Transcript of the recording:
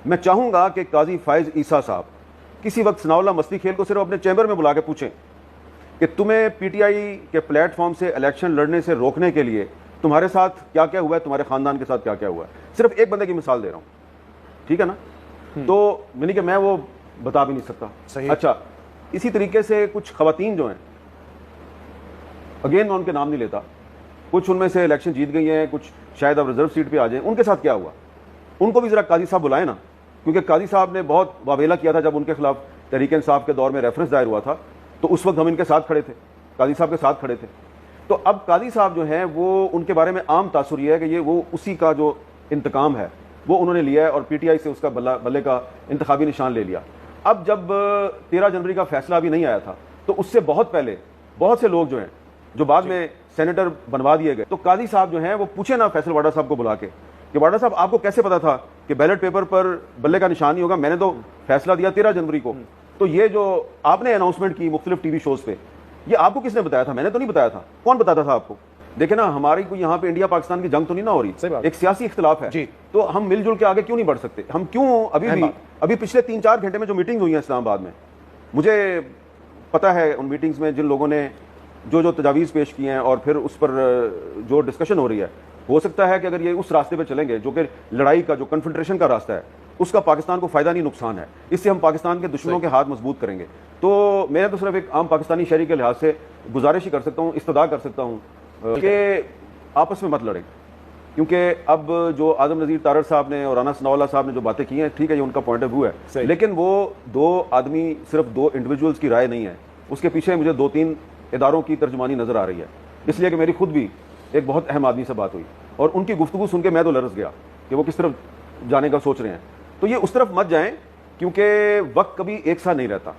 मैं चाहूंगा कि काजी फायज ईसा साहब किसी वक्त सनाउल्लाह मस्ती खेल को सिर्फ अपने चैम्बर में बुला के पूछें कि तुम्हें पीटीआई के प्लेटफॉर्म से इलेक्शन लड़ने से रोकने के लिए तुम्हारे साथ क्या क्या हुआ है, तुम्हारे खानदान के साथ क्या क्या हुआ है। सिर्फ एक बंदे की मिसाल दे रहा हूं, ठीक है ना। तो मैंने कि मैं वो बता भी नहीं सकता। सही। अच्छा, इसी तरीके से कुछ खवातीन जो हैं, अगेन मैं उनके नाम नहीं लेता, कुछ उनमें से इलेक्शन जीत गई हैं, कुछ शायद अब रिजर्व सीट पे आ जाएं, उनके साथ क्या हुआ उनको भी जरा काजी साहब बुलाए ना, क्योंकि काजी साहब ने बहुत वावेला किया था जब उनके खिलाफ तहरीक इंसाफ के दौर में रेफरेंस दायर हुआ था, तो उस वक्त हम इनके साथ खड़े थे, काजी साहब के साथ खड़े थे। तो अब काजी साहब जो हैं वो, उनके बारे में आम तासुर ये है कि ये वो उसी का जो इंतकाम है वो उन्होंने लिया है और पीटीआई से उसका बल्ले का इंतखाबी निशान ले लिया। अब जब 13 जनवरी का फैसला अभी नहीं आया था, तो उससे बहुत पहले बहुत से लोग जो हैं, जो बाद में सेनेटर बनवा दिए गए, तो काजी साहब जो हैं वो पूछे ना फैसल वाडा साहब को बुला के कि वाडा साहब आपको कैसे पता था कि बैलेट पेपर पर बल्ले का निशान नहीं होगा, मैंने तो फैसला दिया 13 जनवरी को, तो ये जो आपने अनाउंसमेंट की मुख्तलिफ टीवी शोज पे, ये आपको किसने बताया था? मैंने तो नहीं बताया था। कौन बताता था आपको? देखे ना, हमारी कोई यहाँ पे इंडिया पाकिस्तान की जंग तो नहीं ना हो रही, एक सियासी इख्तिलाफ है, तो हम मिलजुल के आगे क्यों नहीं बढ़ सकते? हम क्यों अभी पिछले 3-4 घंटे में जो मीटिंग हुई है इस्लामाबाद में, मुझे पता है उन मीटिंग्स में जिन लोगों ने जो तजावीज़ पेश की हैं और फिर उस पर जो डिस्कशन हो रही है, हो सकता है कि अगर ये उस रास्ते पर चलेंगे जो कि लड़ाई का, जो कन्फ्रंटेशन का रास्ता है, उसका पाकिस्तान को फायदा नहीं नुकसान है, इससे हम पाकिस्तान के दुश्मनों के हाथ मजबूत करेंगे। तो मैं तो सिर्फ एक आम पाकिस्तानी शहरी के लिहाज से गुजारिश ही कर सकता हूँ, इस्तदा कर सकता हूँ कि आपस में मत लड़ें, क्योंकि अब जो आजम नज़ीर तारड़ साहब ने और राना सनाउल्लाह साहब ने जो बातें की हैं, ठीक है, ये उनका पॉइंट ऑफ व्यू है, लेकिन वो दो आदमी, सिर्फ दो इंडिविजुअल्स की राय नहीं है, उसके पीछे मुझे 2-3 इदारों की तर्जुमानी नजर आ रही है। इसलिए कि मेरी खुद भी एक बहुत अहम आदमी से बात हुई और उनकी गुफ्तगू सुन के मैं तो लरस गया कि वो किस तरफ जाने का सोच रहे हैं। तो ये उस तरफ मत जाएं, क्योंकि वक्त कभी एक साथ नहीं रहता।